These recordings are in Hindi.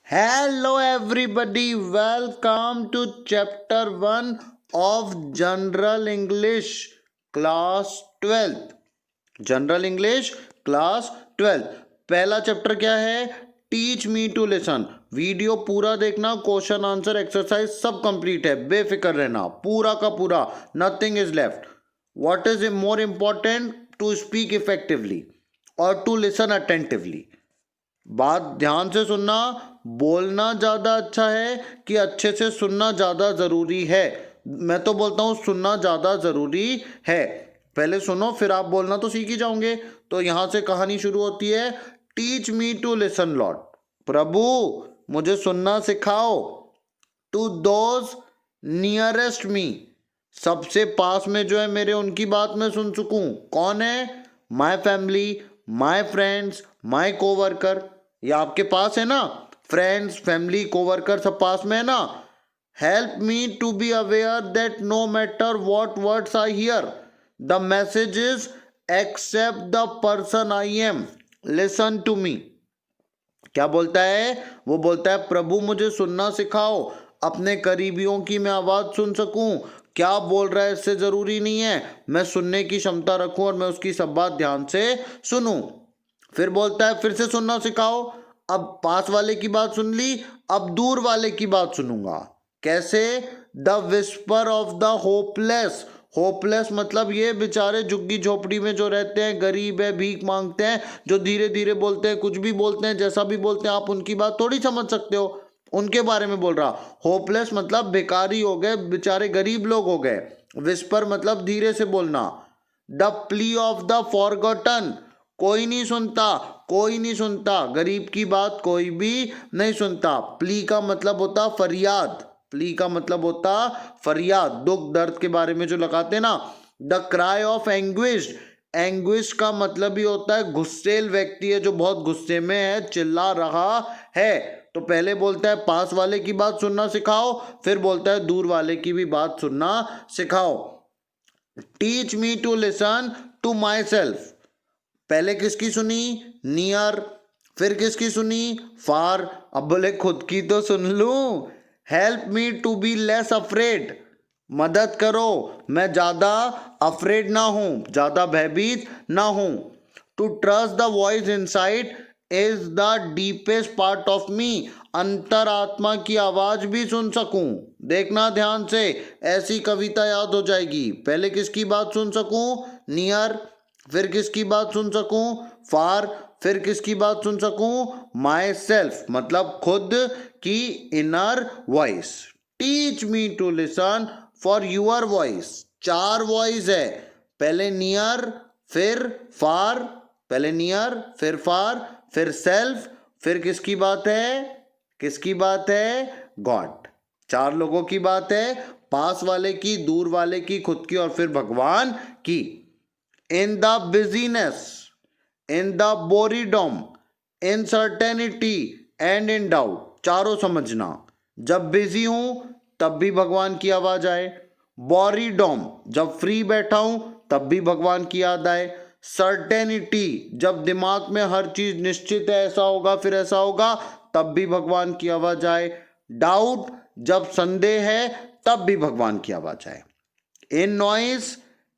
Hello, everybody. Welcome to chapter 1 of General English, class 12th. General English class 12। पहला चैप्टर क्या है? Teach me to listen. Video पूरा देखना, क्वेश्चन आंसर एक्सरसाइज सब कंप्लीट है, बेफिक्र रहना, पूरा का पूरा, nothing is left. What is more important? To speak effectively और टू लिसन अटेंटिवली। बात ध्यान से सुनना। बोलना ज़्यादा अच्छा है कि अच्छे से सुनना ज़्यादा ज़रूरी है? मैं तो बोलता हूँ सुनना ज़्यादा ज़रूरी है। पहले सुनो फिर आप बोलना तो सीख ही जाओगे। तो यहाँ से कहानी शुरू होती है। Teach me to listen lord. प्रभु मुझे सुनना सिखाओ। To those nearest me. सबसे पास में जो है मेरे, उनकी बात मैं सुन सकूं। कौन है? My family, my friends, my co-worker. ये आपके पास है ना? फ्रेंड्स, फैमिली, कोवर्कर सब पास में है ना? Help me to be aware that no matter what words I hear the message is accept the person I am listen to me. क्या बोलता है? वो बोलता है प्रभु मुझे सुनना सिखाओ, अपने करीबियों की मैं आवाज़ सुन सकूं। क्या बोल रहा है इससे ज़रूरी नहीं है, मैं सुनने की क्षमता रखूं और मैं उसकी सब बात ध्यान से सुनूं। फिर बोलता है फिर से सुनना सिखाओ। अब पास वाले की बात सुन ली, अब दूर वाले की बात सुनूंगा। कैसे? The whisper of the hopeless. Hopeless मतलब ये बेचारे झुग्गी झोपड़ी में जो रहते हैं, गरीब है, भीख मांगते हैं, जो धीरे धीरे बोलते हैं, कुछ भी बोलते हैं, जैसा भी बोलते हैं, आप उनकी बात थोड़ी समझ सकते हो। उनके बारे में बोल रहा। होपलेस मतलब भिखारी हो गए, बेचारे गरीब लोग हो गए। विस्पर मतलब धीरे से बोलना। The plea of the forgotten. कोई नहीं सुनता, कोई नहीं सुनता, गरीब की बात कोई भी नहीं सुनता। प्ली का मतलब होता फरियाद। प्ली का मतलब होता फरियाद, दुख दर्द के बारे में जो लगाते ना। The cry of anguish. Anguish का मतलब ही होता है गुस्सेल व्यक्ति है, जो बहुत गुस्से में है, चिल्ला रहा है। तो पहले बोलता है पास वाले की बात सुनना सिखाओ, फिर बोलता है दूर वाले की भी बात सुनना सिखाओ। Teach me to listen to myself. पहले किसकी सुनी? नियर। फिर किसकी सुनी? फार। अब बोले खुद की तो सुन लूं। Help me to be less afraid. मदद करो मैं ज्यादा अफ्रेड ना हूं, ज्यादा भयभीत ना हूं। To trust the voice inside is the deepest part of me. अंतरात्मा की आवाज भी सुन सकूं। देखना ध्यान से, ऐसी कविता याद हो जाएगी। पहले किसकी बात सुन सकूं? नियर। फिर किसकी बात सुन सकूं? फार। फिर किसकी बात सुन सकूं? माई सेल्फ मतलब खुद की inner voice. Teach me to listen for your voice. चार वॉइस है। पहले नियर, फिर फार, पहले नियर, फिर फार, फिर सेल्फ, फिर किसकी बात है? किसकी बात है? गॉड। चार लोगों की बात है, पास वाले की, दूर वाले की, खुद की और फिर भगवान की। In the busyness, in the boredom, in certainty and in doubt। चारों समझना। जब बिजी हूं तब भी भगवान की आवाज आए। बोरीडोम जब फ्री बैठा हूं तब भी भगवान की याद आए। सर्टेनिटी जब दिमाग में हर चीज निश्चित है, ऐसा होगा फिर ऐसा होगा, तब भी भगवान की आवाज आए। डाउट जब संदेह है तब भी भगवान की आवाज आए। इन नॉइज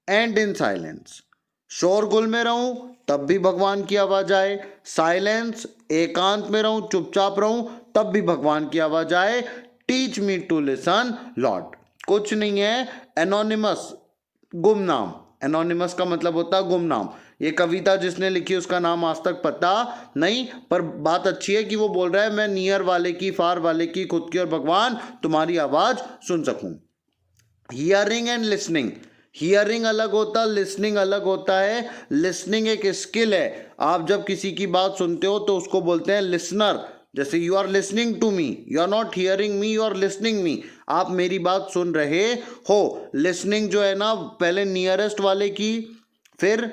एंड इन साइलेंस। शोरगुल में रहूं तब भी भगवान की आवाज आए। साइलेंस एकांत में रहूं, चुपचाप रहूं, तब भी भगवान की आवाज आए। Teach me to listen Lord. कुछ नहीं है एनोनिमस, गुमनाम। एनोनिमस का मतलब होता है गुमनाम। ये कविता जिसने लिखी उसका नाम आज तक पता नहीं, पर बात अच्छी है कि वो बोल रहा है मैं नियर वाले की, फार वाले की, खुद की और भगवान तुम्हारी आवाज सुन सकूं। Hearing and listening. हियरिंग अलग होता है, लिसनिंग अलग होता है। लिसनिंग एक स्किल है। आप जब किसी की बात सुनते हो तो उसको बोलते हैं लिसनर। जैसे you are listening to me, you are not hearing me, you are listening me. आप मेरी बात सुन रहे हो। लिसनिंग जो है ना, पहले नियरेस्ट वाले की, फिर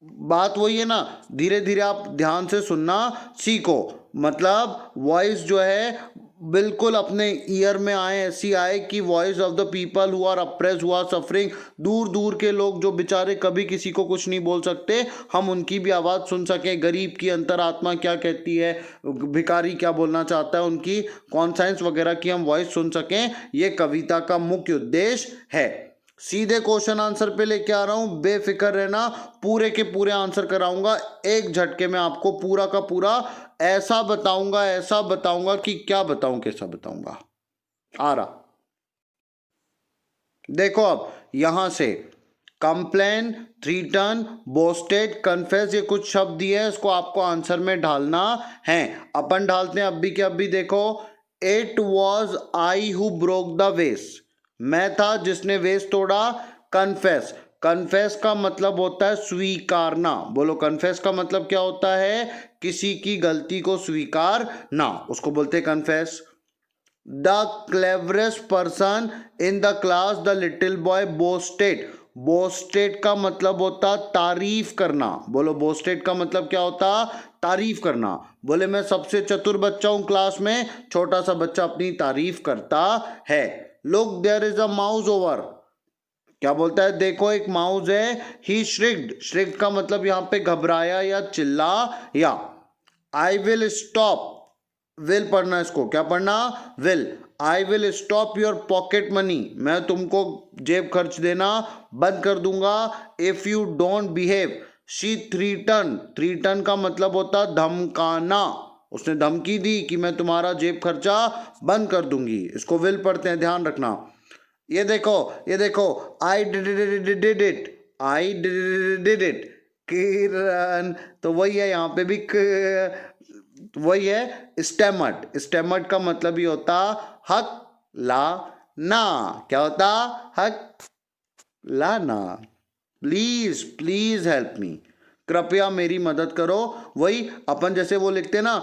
बात वही है ना, धीरे धीरे आप ध्यान से सुनना सीखो। मतलब वॉइस जो है बिल्कुल अपने ईयर में आए, ऐसी आए कि voice of the people who are oppressed, who are suffering, दूर दूर के लोग जो बेचारे कभी किसी को कुछ नहीं बोल सकते, हम उनकी भी आवाज़ सुन सकें, गरीब की अंतरात्मा क्या कहती है, भिखारी क्या बोलना चाहता है, उनकी कॉन्साइंस वगैरह की हम वॉइस सुन सकें, ये कविता का मुख्य उद्देश्य है। सीधे क्वेश्चन आंसर पे लेके आ रहा हूं, बेफिक्र रहना, पूरे के पूरे आंसर कराऊंगा एक झटके में, आपको पूरा का पूरा ऐसा बताऊंगा कि क्या बताऊं, कैसा बताऊंगा। आ रहा, देखो अब यहां से कंप्लेन, थ्रीटन, बोस्टेड, कन्फेस, ये कुछ शब्द दिए हैं, इसको आपको आंसर में ढालना है। अपन ढालते हैं अभी के अभी। देखो, it was I who broke the वेस, मैं था जिसने वेस तोड़ा। कन्फेस, कन्फेस का मतलब होता है स्वीकारना। बोलो, कन्फेस का मतलब क्या होता है? किसी की गलती को स्वीकार ना, उसको बोलते हैं confess. The cleverest person in the class, the little boy boasted, boasted का मतलब होता तारीफ करना। बोलो, बोस्टेड का मतलब क्या होता? तारीफ करना। बोले, मैं सबसे चतुर बच्चा हूं क्लास में, छोटा सा बच्चा अपनी तारीफ करता है। Look, there is a mouse over, क्या बोलता है? देखो, एक माउस है। ही श्रिक्ड, श्रिक्ड का मतलब यहां पे घबराया या चिल्लाया। आई विल स्टॉप, विल पढ़ना इसको, क्या पढ़ना? Will. I will stop your pocket money, मैं तुमको जेब खर्च देना बंद कर दूंगा। If you don't behave, she threaten, threaten का मतलब होता धमकाना, उसने धमकी दी कि मैं तुम्हारा जेब खर्चा बंद कर दूंगी। इसको विल पढ़ते हैं, ध्यान रखना। ये देखो, I did it, I did it, Kiran, तो वही है यहाँ पे भी वही है। स्टेमर्ड, स्टेमर्ड का मतलब ही होता हक ला ना, क्या होता? हक ला ना। प्लीज, प्लीज हेल्प मी, कृपया मेरी मदद करो। वही अपन जैसे वो लिखते हैं ना,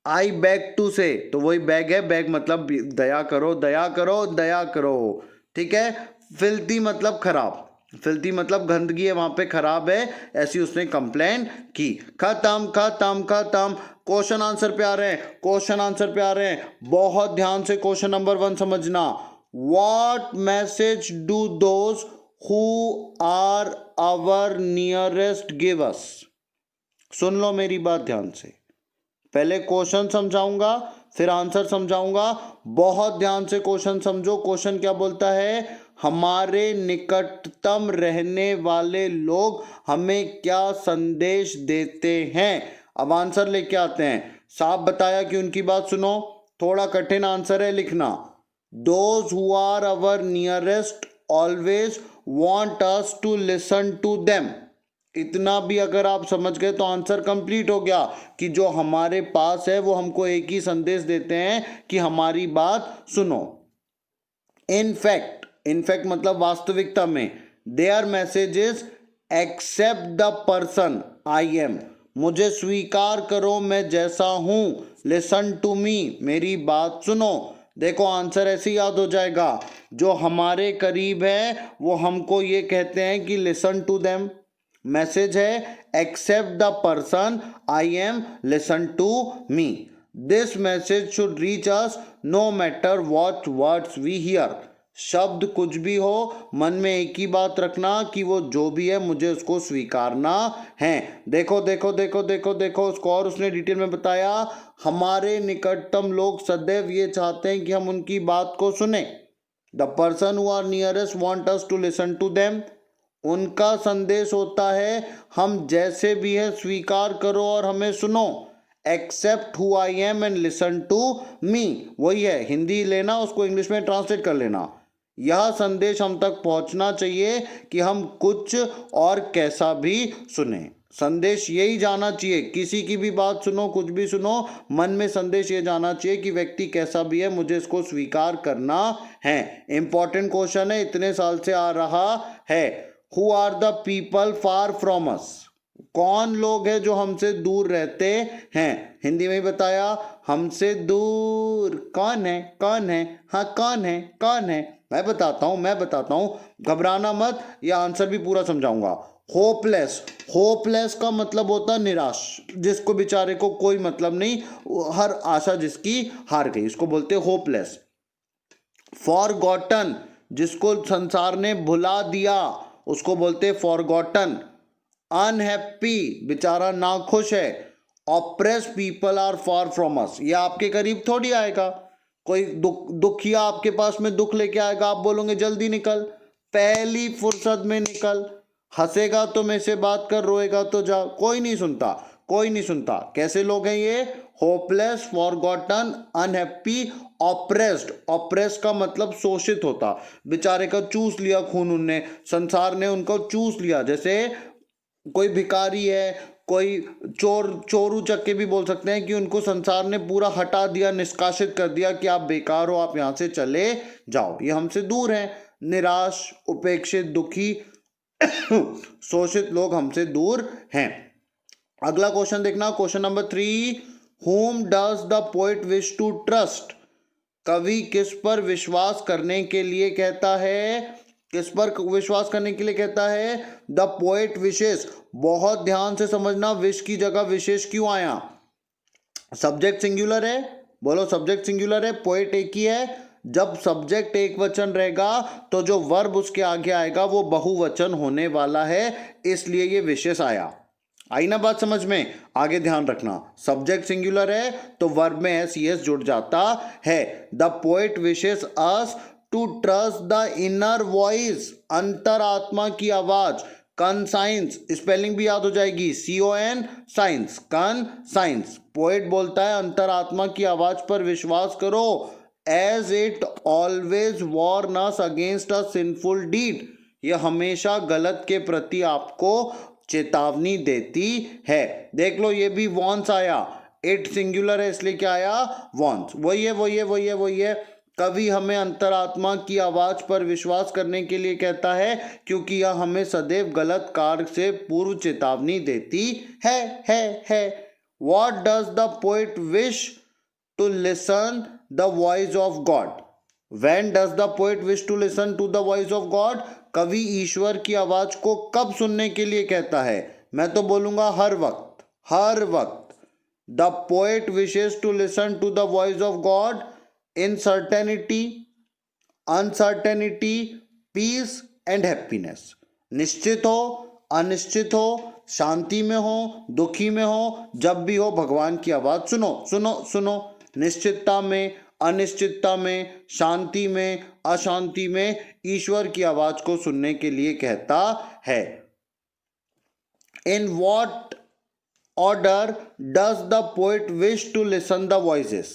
आई बैग टू से, तो वही बैग है, बैग मतलब दया करो, दया करो, दया करो, ठीक है। फिल्थी मतलब खराब, फिल्थी मतलब गंदगी है वहां पे, खराब है, ऐसी उसने कंप्लेन की। खत्म खत्म खत्म। क्वेश्चन आंसर पे आ रहे हैं, क्वेश्चन आंसर पे आ रहे हैं, बहुत ध्यान से क्वेश्चन नंबर 1 समझना। What message do those who are our nearest give us? सुन लो मेरी बात ध्यान से, पहले क्वेश्चन समझाऊंगा फिर आंसर समझाऊंगा। बहुत ध्यान से क्वेश्चन समझो। क्वेश्चन क्या बोलता है? हमारे निकटतम रहने वाले लोग हमें क्या संदेश देते हैं? अब आंसर लेके आते हैं। साफ बताया कि उनकी बात सुनो, थोड़ा कठिन आंसर है लिखना। Those who are our nearest always want us to listen to them. इतना भी अगर आप समझ गए तो आंसर कंप्लीट हो गया, कि जो हमारे पास है वो हमको एक ही संदेश देते हैं कि हमारी बात सुनो। इनफैक्ट, इनफैक्ट मतलब वास्तविकता में, their messages accept the person I am, मुझे स्वीकार करो मैं जैसा हूं। लिसन टू मी, मेरी बात सुनो। देखो, आंसर ऐसे याद हो जाएगा, जो हमारे करीब है वो हमको ये कहते हैं कि लिसन टू देम। मैसेज है accept the person I am, listen to me. This message should reach us no matter what words we hear. शब्द कुछ भी हो, मन में एक ही बात रखना कि वो जो भी है मुझे उसको स्वीकारना है। देखो देखो देखो देखो देखो, उसको और उसने डिटेल में बताया। हमारे निकटतम लोग सदैव ये चाहते हैं कि हम उनकी बात को सुने। The person who are nearest want us to listen to them. उनका संदेश होता है हम जैसे भी है स्वीकार करो और हमें सुनो। Accept who I am and listen to me, वही है, हिंदी लेना उसको इंग्लिश में ट्रांसलेट कर लेना। यह संदेश हम तक पहुंचना चाहिए कि हम कुछ और कैसा भी सुने। संदेश यही जाना चाहिए, किसी की भी बात सुनो, कुछ भी सुनो, मन में संदेश ये जाना चाहिए कि व्यक्ति कैसा भी है मुझे इसको स्वीकार करना है। इंपॉर्टेंट क्वेश्चन है, इतने साल से आ रहा है। Who are the people far from us, कौन लोग हैं जो हमसे दूर रहते हैं? हिंदी में ही बताया, हमसे दूर कौन है? कौन है? हाँ, कौन है? कौन है? मैं बताता हूँ, घबराना मत, ये आंसर भी पूरा समझाऊंगा। होपलेस, होपलेस का मतलब होता है निराश, जिसको बेचारे को कोई मतलब नहीं, हर आशा जिसकी हार गई, इसको बोलते हैं होपलेस। फॉरगॉटन, जिसको संसार ने भुला दिया, उसको बोलते हैं फॉरगॉटन। अनहैप्पी, बेचारा नाखुश है। Oppress people are far from us, ये आपके करीब थोड़ी आएगा। कोई दुखिया आपके पास में दुख लेके आएगा, आप बोलोगे जल्दी निकल, पहली फुर्सत में निकल, हंसेगा तो मेरे से बात कर, रोएगा तो जा, कोई नहीं सुनता, कोई नहीं सुनता। कैसे लोग हैं ये? Hopeless, forgotten, unhappy, oppressed. Oppressed का मतलब शोषित होता, बेचारे का चूस लिया खून उनने, संसार ने उनको चूस लिया। जैसे कोई भिखारी है, कोई चोरू चक्के भी बोल सकते हैं कि उनको संसार ने पूरा हटा दिया, निष्कासित कर दिया कि आप बेकार हो, आप यहाँ से चले जाओ, ये हमसे दूर हैं। निराश, उपेक्षित, दुखी, शोषित लोग हमसे दूर हैं। अगला क्वेश्चन देखना, question number 3, whom does the poet wish to trust? कवि किस पर विश्वास करने के लिए कहता है? किस पर विश्वास करने के लिए कहता है? द पोएट विशेष, बहुत ध्यान से समझना, विश की जगह विशेष क्यों आया? सब्जेक्ट सिंगुलर है, बोलो सब्जेक्ट सिंगुलर है, पोएट एक ही है। जब सब्जेक्ट एक वचन रहेगा तो जो वर्ब उसके आगे आएगा वो बहुवचन होने वाला है, इसलिए ये विशेष आया। आई ना बात समझ में? आगे ध्यान रखना, सब्जेक्ट सिंगुलर है तो वर्ब में एस ईएस जुड़ जाता है। The poet wishes us to trust the inner voice, अंतरात्मा की आवाज। कनसाइंस, स्पेलिंग भी याद हो जाएगी, CON science, con science. Poet बोलता है अंतरात्मा की आवाज पर विश्वास करो, as it always warn us against a sinful deed, यह हमेशा गलत के प्रति आपको चेतावनी देती है। देख लो ये भी वॉन्स आया, इट सिंगुलर है इसलिए क्या आया? वॉन्स। वही है, वही है, वही है, वही है। कवि हमें अंतरात्मा की आवाज पर विश्वास करने के लिए कहता है क्योंकि यह हमें सदैव गलत कार्य से पूर्व चेतावनी देती है। What does the poet wish to listen the voice of God? When does the poet wish to listen to the voice of God? कवि ईश्वर की आवाज को कब सुनने के लिए कहता है? मैं तो बोलूंगा हर वक्त, हर वक्त। The poet wishes to listen to the voice of God in certainty, uncertainty, peace and happiness. निश्चित हो, अनिश्चित हो, शांति में हो, दुखी में हो, जब भी हो भगवान की आवाज सुनो, सुनो, सुनो। निश्चितता में, अनिश्चितता में, शांति में, अशांति में ईश्वर की आवाज को सुनने के लिए कहता है। In what order does the poet wish to listen the voices?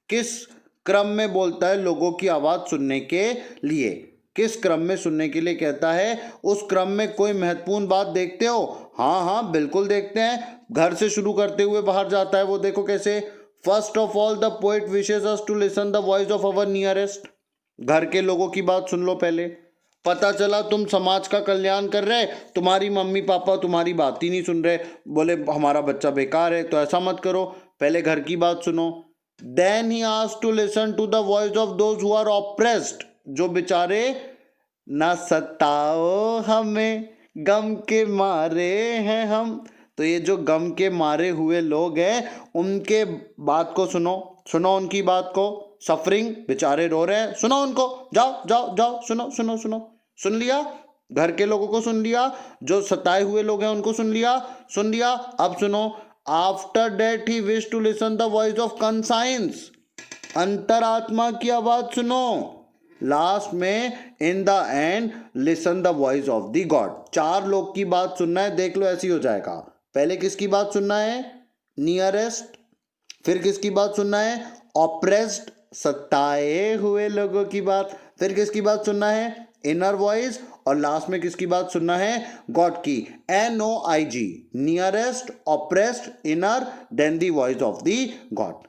किस क्रम में बोलता है लोगों की आवाज सुनने के लिए? किस क्रम में सुनने के लिए कहता है? उस क्रम में कोई महत्वपूर्ण बात देखते हो? हाँ हाँ बिल्कुल देखते हैं। घर से शुरू करते हुए बाहर जाता है, वो देखो कैसे। First of all the poet wishes us to listen the voice of our nearest. घर के लोगों की बात सुन लो पहले। पता चला तुम समाज का कल्याण कर रहे, तुम्हारी मम्मी पापा तुम्हारी बात ही नहीं सुन रहे, बोले हमारा बच्चा बेकार है, तो ऐसा मत करो, पहले घर की बात सुनो। Then he asked to listen to the voice of those who are oppressed, जो बेचारे न सताओ हमें गम के मारे हैं हम। तो ये जो गम के मारे हुए लोग हैं उनके बात को सुनो, सुनो उनकी बात को। सफरिंग, बेचारे रो रहे हैं, सुनो उनको, जाओ जाओ जाओ, सुनो सुनो सुनो। सुन लिया, घर के लोगों को सुन लिया, जो सताए हुए लोग हैं उनको सुन लिया, सुन लिया। अब सुनो, after that he wish to listen the voice of conscience, अंतरात्मा की आवाज सुनो। लास्ट में in the end listen the voice of the God. 4 लोग की बात सुनना है, देख लो ऐसे ही हो जाएगा। पहले किसकी बात सुनना है? नियरेस्ट। फिर किसकी बात सुनना है? ऑप्रेस्ड, सताए हुए लोगों की बात। फिर किसकी बात सुनना है? Inner voice. और लास्ट में किसकी बात सुनना है? गॉड की। NOIG, nearest, oppressed, inner, then the voice of the God.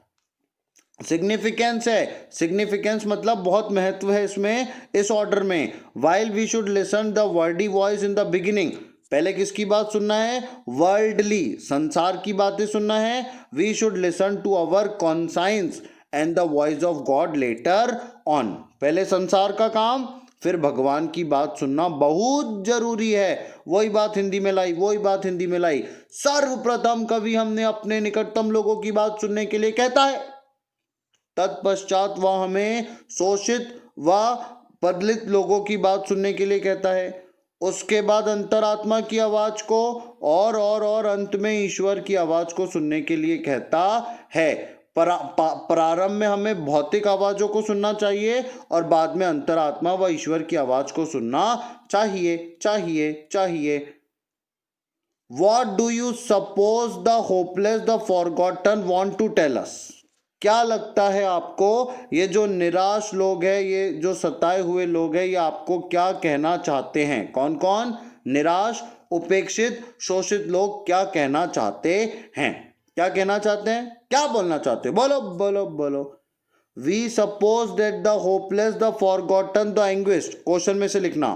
Significance है, सिग्निफिकेंस मतलब बहुत महत्व है इसमें, इस ऑर्डर में। While we should listen the worldly voice in the beginning, पहले किसकी बात सुनना है? वर्ल्डली, संसार की बातें सुनना है। We should listen to our conscience and the voice of God later on, पहले संसार का काम, फिर भगवान की बात सुनना बहुत जरूरी है। वही बात हिंदी में लाई। सर्वप्रथम कभी हमने अपने निकटतम लोगों की बात सुनने के लिए कहता है, तत्पश्चात वह हमें शोषित व पदलित लोगों की बात सुनने के लिए कहता है, उसके बाद अंतरात्मा की आवाज को और अंत में ईश्वर की आवाज को सुनने के लिए कहता है। प्रारंभ में हमें भौतिक आवाजों को सुनना चाहिए और बाद में अंतरात्मा व ईश्वर की आवाज को सुनना चाहिए। What do you suppose the hopeless, the forgotten want to tell us? क्या लगता है आपको ये जो निराश लोग हैं, ये जो सताए हुए लोग हैं, ये आपको क्या कहना चाहते हैं? कौन कौन? निराश, उपेक्षित, शोषित लोग क्या कहना चाहते हैं? क्या कहना चाहते हैं? क्या बोलना चाहते हैं? बोलो। We suppose that the hopeless, the forgotten, the anguished, question में से लिखना।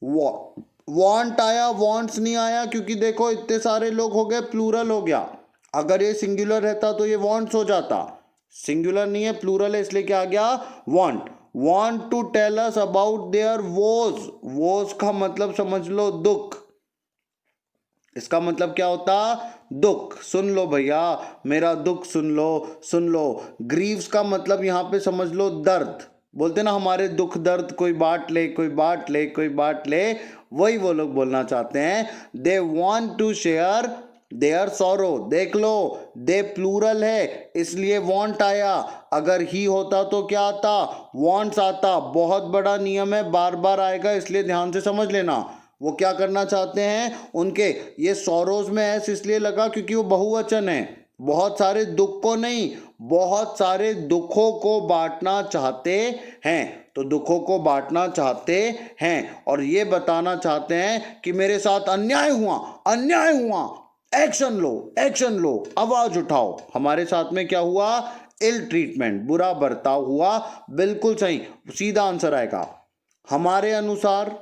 want आया, wants नहीं आया, क्योंकि देखो इतने सारे लोग हो गए, प्लूरल हो गया। अगर ये सिंगुलर रहता तो ये wants हो जाता, सिंगुलर नहीं है, प्लूरल है, इसलिए क्या आ गया? want to tell us about their woes का मतलब समझ लो दुख। इसका मतलब क्या होता? दुख। सुन लो भैया, मेरा दुख सुन लो। ग्रीव्स का मतलब यहाँ पे समझ लो दर्द। बोलते ना हमारे दुख दर्द कोई बांट ले, वही वो लोग बोलना चाहते हैं। They want to share their sorrow. देख लो, दे प्लूरल है इसलिए वॉन्ट आया, अगर ही होता तो क्या आता? वॉन्ट्स आता। बहुत बड़ा नियम है, बार बार आएगा, इसलिए ध्यान से समझ लेना। वो क्या करना चाहते हैं? उनके ये सॉरोज में एस इसलिए लगा क्योंकि वो बहुवचन है। बहुत सारे दुख को नहीं, बहुत सारे दुखों को बांटना चाहते हैं। तो दुखों को बांटना चाहते हैं और ये बताना चाहते हैं कि मेरे साथ अन्याय हुआ, एक्शन लो, आवाज उठाओ। हमारे साथ में क्या हुआ? इल ट्रीटमेंट, बुरा बर्ताव हुआ। बिल्कुल सही, सीधा आंसर आएगा। हमारे अनुसार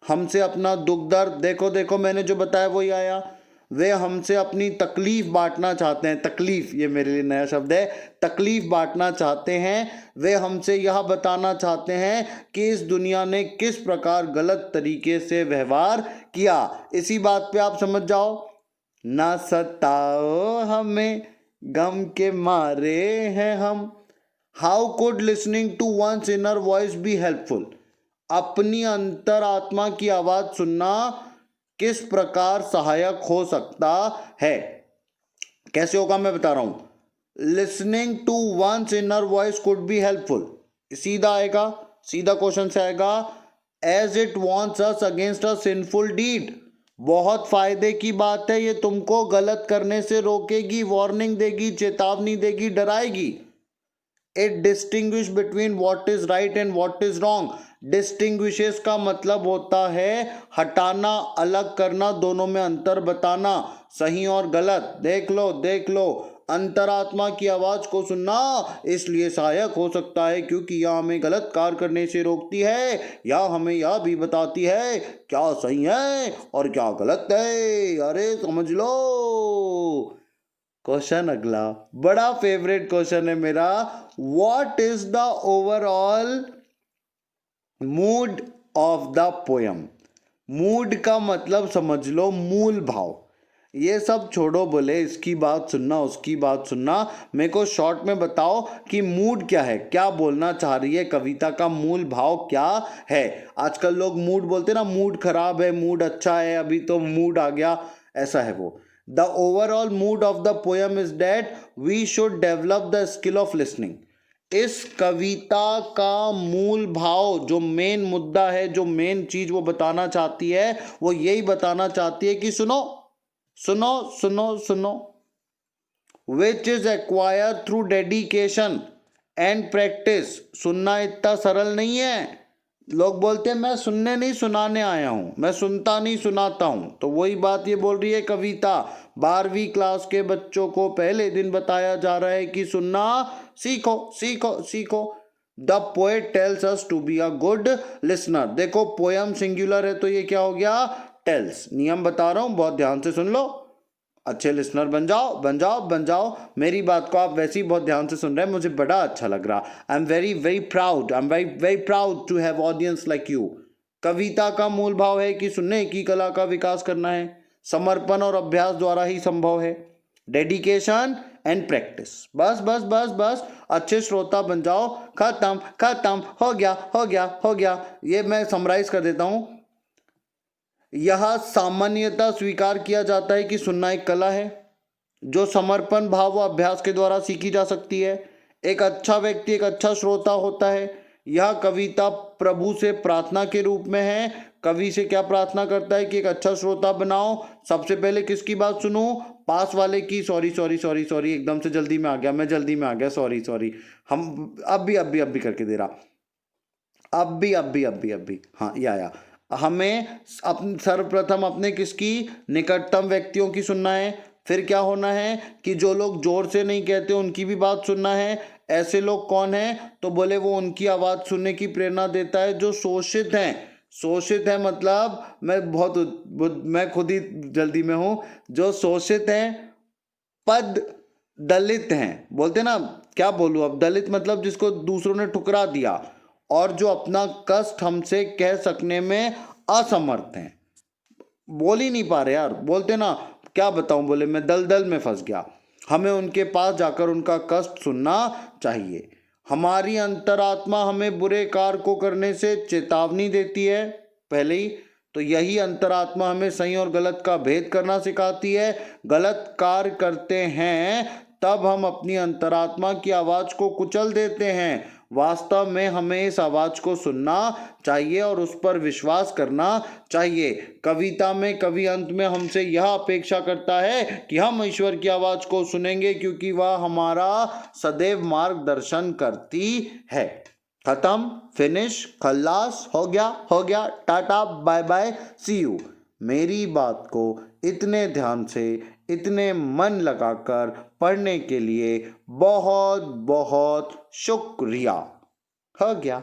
हमसे अपना दुख दर्द, देखो मैंने जो बताया वही आया। वे हमसे अपनी तकलीफ बांटना चाहते हैं। तकलीफ, ये मेरे लिए नया शब्द है, तकलीफ बांटना चाहते हैं। वे हमसे यह बताना चाहते हैं कि इस दुनिया ने किस प्रकार गलत तरीके से व्यवहार किया। इसी बात पे आप समझ जाओ, ना सताओ हमें, गम के मारे हैं हम। How could listening to one's inner voice be helpful? अपनी अंतरात्मा की आवाज सुनना किस प्रकार सहायक हो सकता है? कैसे होगा मैं बता रहा हूं। Listening to one's inner voice could be helpful, सीधा आएगा, सीधा क्वेश्चन से आएगा। As it wants us against a sinful deed, बहुत फायदे की बात है, ये तुमको गलत करने से रोकेगी, वार्निंग देगी, चेतावनी देगी, डराएगी। It distinguish between what is right and what is wrong. Distinguishes का मतलब होता है हटाना, अलग करना, दोनों में अंतर बताना, सही और गलत। देख लो अंतरात्मा की आवाज को सुनना इसलिए सहायक हो सकता है क्योंकि यह हमें गलत कार्य करने से रोकती है, या हमें यह भी बताती है क्या सही है और क्या गलत है। अरे समझ लो। क्वेश्चन अगला, बड़ा फेवरेट क्वेश्चन है मेरा। What is the overall mood of the poem? Mood का मतलब समझ लो मूल भाव। ये सब छोड़ो, बोले इसकी बात सुनना, उसकी बात सुनना, मेरे को शॉर्ट में बताओ कि मूड क्या है, क्या बोलना चाह रही है कविता का मूल भाव क्या है। आजकल लोग मूड बोलते ना, मूड खराब है, मूड अच्छा है, अभी तो मूड आ गया, ऐसा है वो। The overall mood of the poem is that we should develop the skill of listening. इस कविता का मूल भाव, जो मेन मुद्दा है, जो मेन चीज वो बताना चाहती है, वो यही बताना चाहती है कि सुनो, which is acquired through dedication and practice. सुनना इतना सरल नहीं है। लोग बोलते हैं मैं सुनने नहीं सुनाने आया हूं, मैं सुनता नहीं सुनाता हूं। तो वही बात ये बोल रही है कविता। 12वीं क्लास के बच्चों को पहले दिन बताया जा रहा है कि सुनना सीखो। The poet tells us to be a good listener. देखो पोयम सिंगुलर है तो ये क्या हो गया? टेल्स। नियम बता रहा हूं, बहुत ध्यान से सुन लो। अच्छे लिसनर बन जाओ, बन जाओ, बन जाओ। मेरी बात को आप वैसे ही बहुत ध्यान से सुन रहे हैं, मुझे बड़ा अच्छा लग रहा। I am very very proud, I am very very proud to have audience like you. कविता का मूल भाव है कि सुनने की कला का विकास करना है, समर्पण और अभ्यास द्वारा ही संभव है। Dedication and practice. बस बस बस बस, अच्छे श्रोता बन जाओ। खत्म खत्म, हो गया हो गया हो गया। ये मैं समराइज कर देता हूं। यह सामान्यतः स्वीकार किया जाता है कि सुनना एक कला है जो समर्पण भाव व अभ्यास के द्वारा सीखी जा सकती है। एक अच्छा व्यक्ति एक अच्छा श्रोता होता है। यह कविता प्रभु से प्रार्थना के रूप में है। कवि से क्या प्रार्थना करता है कि एक अच्छा श्रोता बनाओ। सबसे पहले किसकी बात सुनूं? पास वाले की। सॉरी सॉरी सॉरी सॉरी, एकदम से जल्दी में आ गया, मैं जल्दी में आ गया, सॉरी सॉरी। हम अब भी करके दे रहा, अब भी, हाँ या हमें सर्वप्रथम अपने किसकी? निकटतम व्यक्तियों की सुनना है। फिर क्या होना है कि जो लोग जोर से नहीं कहते उनकी भी बात सुनना है। ऐसे लोग कौन हैं? तो बोले वो उनकी आवाज़ सुनने की प्रेरणा देता है जो शोषित हैं। शोषित है मतलब मैं खुद ही जल्दी में हूँ। जो शोषित हैं, पद दलित हैं, बोलते ना, क्या बोलूँ अब, दलित मतलब जिसको दूसरों ने ठुकरा दिया और जो अपना कष्ट हमसे कह सकने में असमर्थ हैं। बोल ही नहीं पा रहे यार, बोलते ना, क्या बताऊं, बोले मैं दलदल में फंस गया। हमें उनके पास जाकर उनका कष्ट सुनना चाहिए। हमारी अंतरात्मा हमें बुरे कार्य को करने से चेतावनी देती है पहले ही। तो यही अंतरात्मा हमें सही और गलत का भेद करना सिखाती है। गलत कार्य करते हैं तब हम अपनी अंतरात्मा की आवाज़ को कुचल देते हैं। वास्तव में हमें इस आवाज़ को सुनना चाहिए और उस पर विश्वास करना चाहिए। कविता में कवि अंत में हमसे यह अपेक्षा करता है कि हम ईश्वर की आवाज़ को सुनेंगे क्योंकि वह हमारा सदैव मार्गदर्शन करती है। खत्म, फिनिश, खल्लास, हो गया, tata bye bye, see you. मेरी बात को इतने ध्यान से, इतने मन लगाकर पढ़ने के लिए बहुत बहुत शुक्रिया। हो गया।